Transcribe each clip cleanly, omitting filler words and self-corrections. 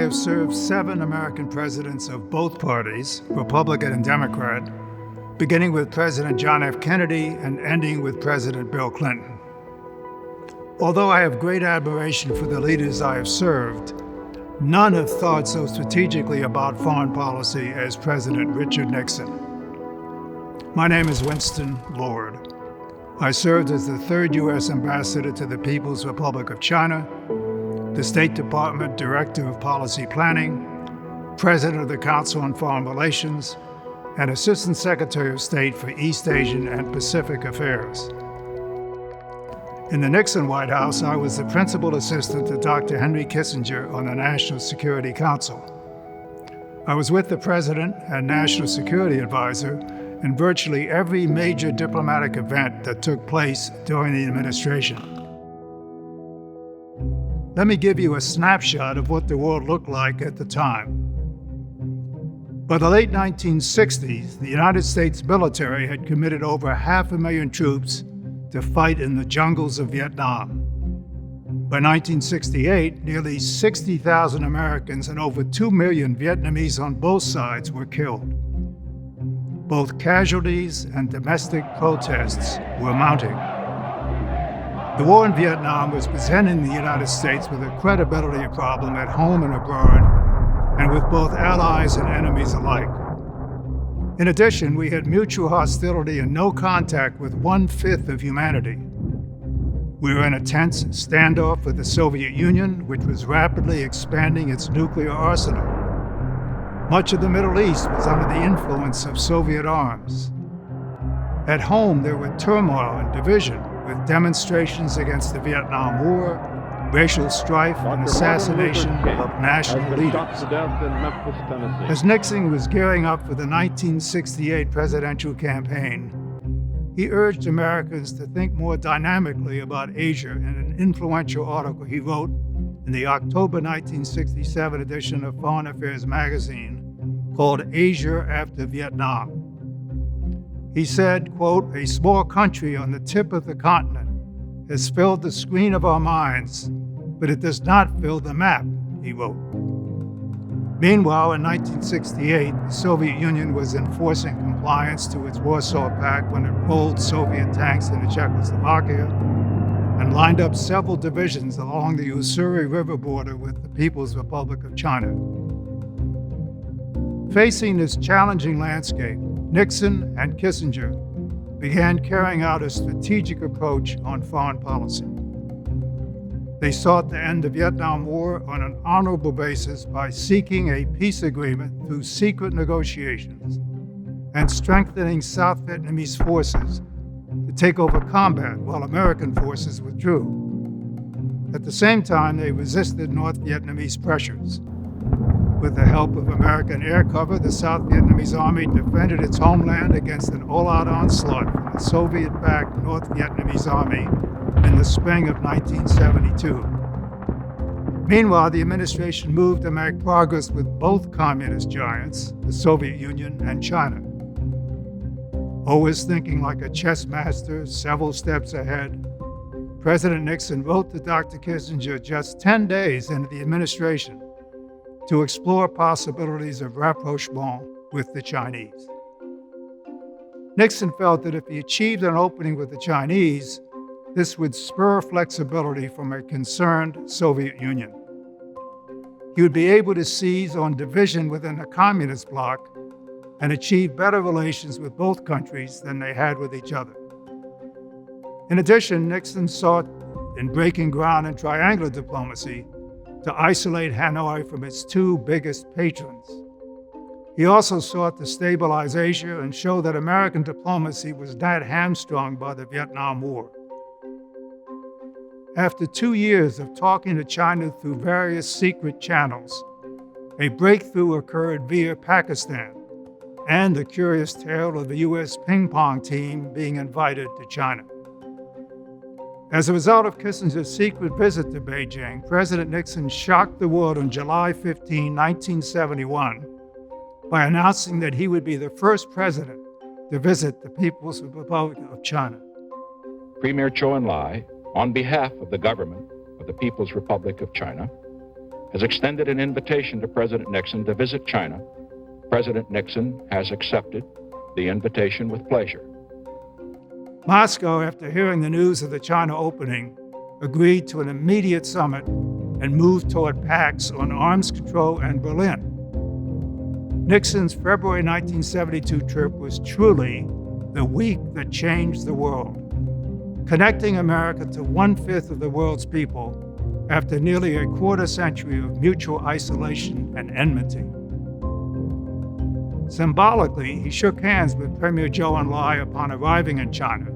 have served 7 American presidents of both parties, Republican and Democrat, beginning with President John F. Kennedy and ending with President Bill Clinton. Although I have great admiration for the leaders I have served, none have thought so strategically about foreign policy as President Richard Nixon. My name is Winston Lord. I served as the 3rd U.S. Ambassador to the People's Republic of China, the State Department Director of Policy Planning, President of the Council on Foreign Relations, and Assistant Secretary of State for East Asian and Pacific Affairs. In the Nixon White House, I was the principal assistant to Dr. Henry Kissinger on the National Security Council. I was with the President and National Security Advisor in virtually every major diplomatic event that took place during the administration. Let me give you a snapshot of what the world looked like at the time. By the late 1960s, the United States military had committed over 500,000 troops to fight in the jungles of Vietnam. By 1968, nearly 60,000 Americans and over 2 million Vietnamese on both sides were killed. Both casualties and domestic protests were mounting. The war in Vietnam was presenting the United States with a credibility problem at home and abroad, and with both allies and enemies alike. In addition, we had mutual hostility and no contact with 1/5 of humanity. We were in a tense standoff with the Soviet Union, which was rapidly expanding its nuclear arsenal. Much of the Middle East was under the influence of Soviet arms. At home, there were turmoil and division, with demonstrations against the Vietnam War, racial strife, and assassination of national leaders. As Nixon was gearing up for the 1968 presidential campaign, he urged Americans to think more dynamically about Asia in an influential article he wrote in the October 1967 edition of Foreign Affairs magazine called Asia After Vietnam. He said, quote, "A small country on the tip of the continent has filled the screen of our minds, but it does not fill the map," he wrote. Meanwhile, in 1968, the Soviet Union was enforcing compliance to its Warsaw Pact when it rolled Soviet tanks into Czechoslovakia and lined up several divisions along the Ussuri River border with the People's Republic of China. Facing this challenging landscape, Nixon and Kissinger began carrying out a strategic approach on foreign policy. They sought to end the Vietnam War on an honorable basis by seeking a peace agreement through secret negotiations and strengthening South Vietnamese forces to take over combat while American forces withdrew. At the same time, they resisted North Vietnamese pressures. With the help of American air cover, the South Vietnamese army defended its homeland against an all-out onslaught from the Soviet-backed North Vietnamese army in the spring of 1972. Meanwhile, the administration moved to make progress with both communist giants, the Soviet Union and China. Always thinking like a chess master, several steps ahead, President Nixon wrote to Dr. Kissinger just 10 days into the administration to explore possibilities of rapprochement with the Chinese. Nixon felt that if he achieved an opening with the Chinese, this would spur flexibility from a concerned Soviet Union. He would be able to seize on division within the communist bloc and achieve better relations with both countries than they had with each other. In addition, Nixon sought, in breaking ground in triangular diplomacy, to isolate Hanoi from its 2 biggest patrons. He also sought to stabilize Asia and show that American diplomacy was not hamstrung by the Vietnam War. After 2 years of talking to China through various secret channels, a breakthrough occurred via Pakistan and the curious tale of the U.S. ping pong team being invited to China. As a result of Kissinger's secret visit to Beijing, President Nixon shocked the world on July 15, 1971, by announcing that he would be the first president to visit the People's Republic of China. Premier Zhou Enlai, on behalf of the government of the People's Republic of China, has extended an invitation to President Nixon to visit China. President Nixon has accepted the invitation with pleasure. Moscow, after hearing the news of the China opening, agreed to an immediate summit and moved toward pacts on arms control and Berlin. Nixon's February 1972 trip was truly the week that changed the world, connecting America to 1/5 of the world's people after nearly a quarter century of mutual isolation and enmity. Symbolically, he shook hands with Premier Zhou Enlai upon arriving in China.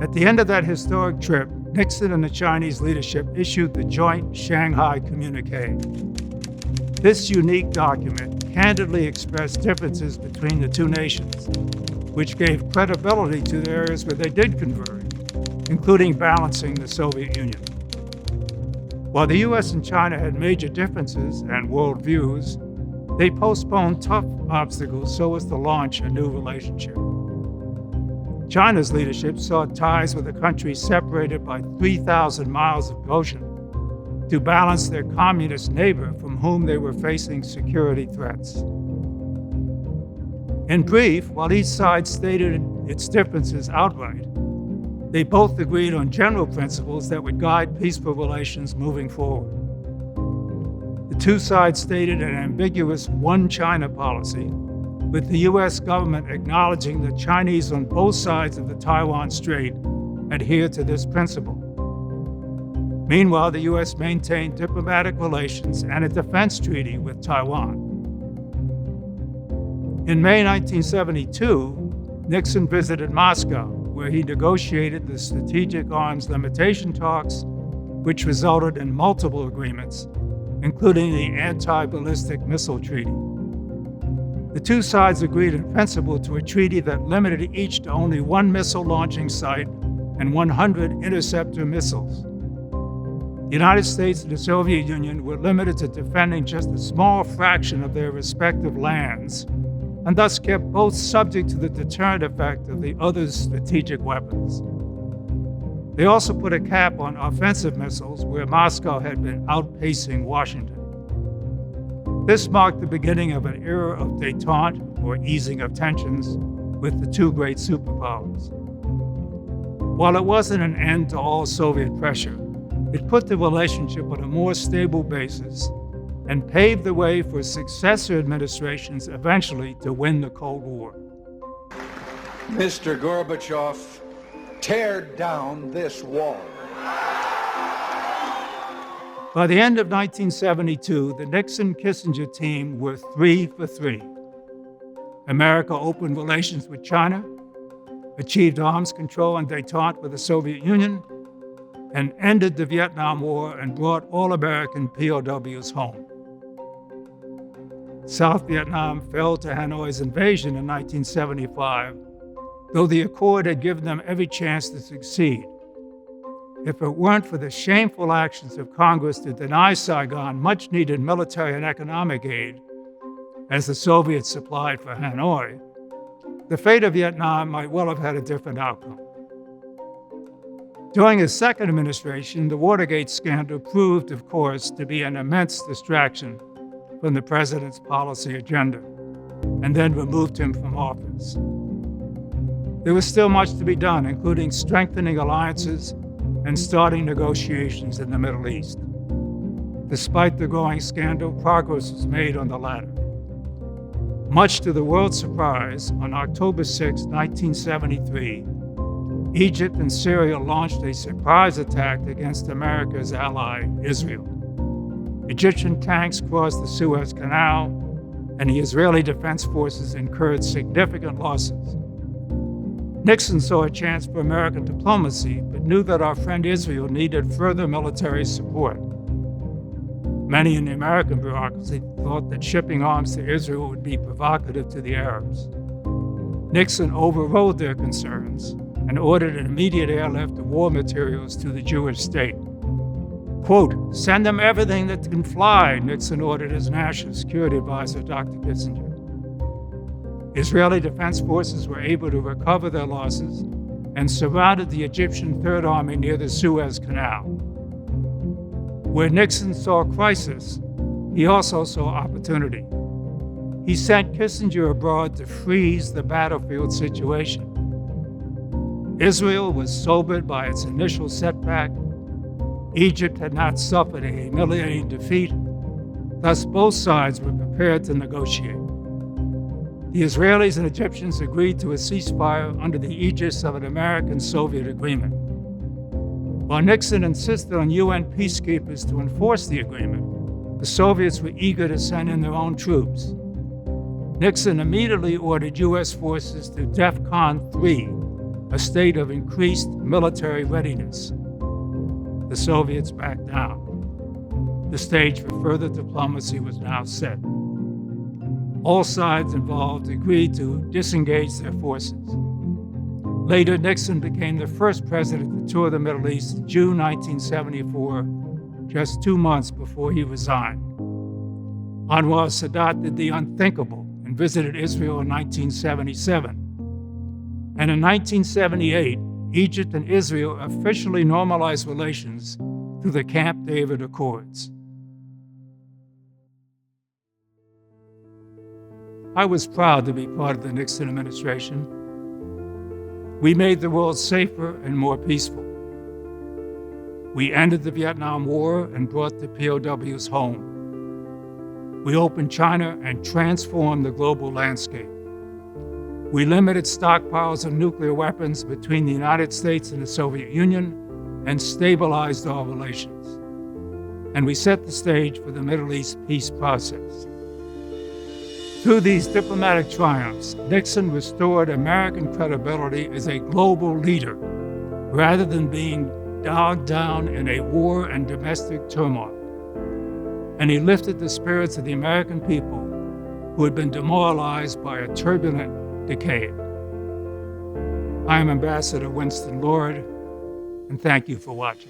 At the end of that historic trip, Nixon and the Chinese leadership issued the joint Shanghai Communique. This unique document candidly expressed differences between the two nations, which gave credibility to the areas where they did converge, including balancing the Soviet Union. While the U.S. and China had major differences and worldviews, they postponed tough obstacles so as to launch a new relationship. China's leadership saw ties with a country separated by 3,000 miles of ocean to balance their communist neighbor from whom they were facing security threats. In brief, while each side stated its differences outright, they both agreed on general principles that would guide peaceful relations moving forward. The two sides stated an ambiguous one China policy, with the U.S. government acknowledging that Chinese on both sides of the Taiwan Strait adhere to this principle. Meanwhile, the U.S. maintained diplomatic relations and a defense treaty with Taiwan. In May 1972, Nixon visited Moscow, where he negotiated the strategic arms limitation talks, which resulted in multiple agreements, including the Anti-Ballistic Missile Treaty. The two sides agreed in principle to a treaty that limited each to only one missile launching site and 100 interceptor missiles. The United States and the Soviet Union were limited to defending just a small fraction of their respective lands, and thus kept both subject to the deterrent effect of the other's strategic weapons. They also put a cap on offensive missiles, where Moscow had been outpacing Washington. This marked the beginning of an era of détente, or easing of tensions, with the two great superpowers. While it wasn't an end to all Soviet pressure, it put the relationship on a more stable basis and paved the way for successor administrations eventually to win the Cold War. Mr. Gorbachev, tear down this wall. By the end of 1972, the Nixon-Kissinger team were 3 for 3. America opened relations with China, achieved arms control and détente with the Soviet Union, and ended the Vietnam War and brought all American POWs home. South Vietnam fell to Hanoi's invasion in 1975, though the accord had given them every chance to succeed. If it weren't for the shameful actions of Congress to deny Saigon much-needed military and economic aid, as the Soviets supplied for Hanoi, the fate of Vietnam might well have had a different outcome. During his second administration, the Watergate scandal proved, of course, to be an immense distraction from the president's policy agenda, and then removed him from office. There was still much to be done, including strengthening alliances and starting negotiations in the Middle East. Despite the growing scandal, progress was made on the latter. Much to the world's surprise, on October 6, 1973, Egypt and Syria launched a surprise attack against America's ally, Israel. Egyptian tanks crossed the Suez Canal, and the Israeli Defense Forces incurred significant losses. Nixon saw a chance for American diplomacy, but knew that our friend Israel needed further military support. Many in the American bureaucracy thought that shipping arms to Israel would be provocative to the Arabs. Nixon overrode their concerns and ordered an immediate airlift of war materials to the Jewish state. Quote, "Send them everything that can fly," Nixon ordered his national security advisor, Dr. Kissinger. Israeli Defense Forces were able to recover their losses and surrounded the Egyptian Third Army near the Suez Canal. Where Nixon saw crisis, he also saw opportunity. He sent Kissinger abroad to freeze the battlefield situation. Israel was sobered by its initial setback. Egypt had not suffered a humiliating defeat. Thus, both sides were prepared to negotiate. The Israelis and Egyptians agreed to a ceasefire under the aegis of an American-Soviet agreement. While Nixon insisted on UN peacekeepers to enforce the agreement, the Soviets were eager to send in their own troops. Nixon immediately ordered U.S. forces to DEFCON 3, a state of increased military readiness. The Soviets backed down. The stage for further diplomacy was now set. All sides involved agreed to disengage their forces. Later, Nixon became the first president to tour the Middle East in June 1974, just 2 months before he resigned. Anwar Sadat did the unthinkable and visited Israel in 1977. And in 1978, Egypt and Israel officially normalized relations through the Camp David Accords. I was proud to be part of the Nixon administration. We made the world safer and more peaceful. We ended the Vietnam War and brought the POWs home. We opened China and transformed the global landscape. We limited stockpiles of nuclear weapons between the United States and the Soviet Union and stabilized our relations. And we set the stage for the Middle East peace process. Through these diplomatic triumphs, Nixon restored American credibility as a global leader rather than being bogged down in a war and domestic turmoil. And he lifted the spirits of the American people who had been demoralized by a turbulent decade. I am Ambassador Winston Lord, and thank you for watching.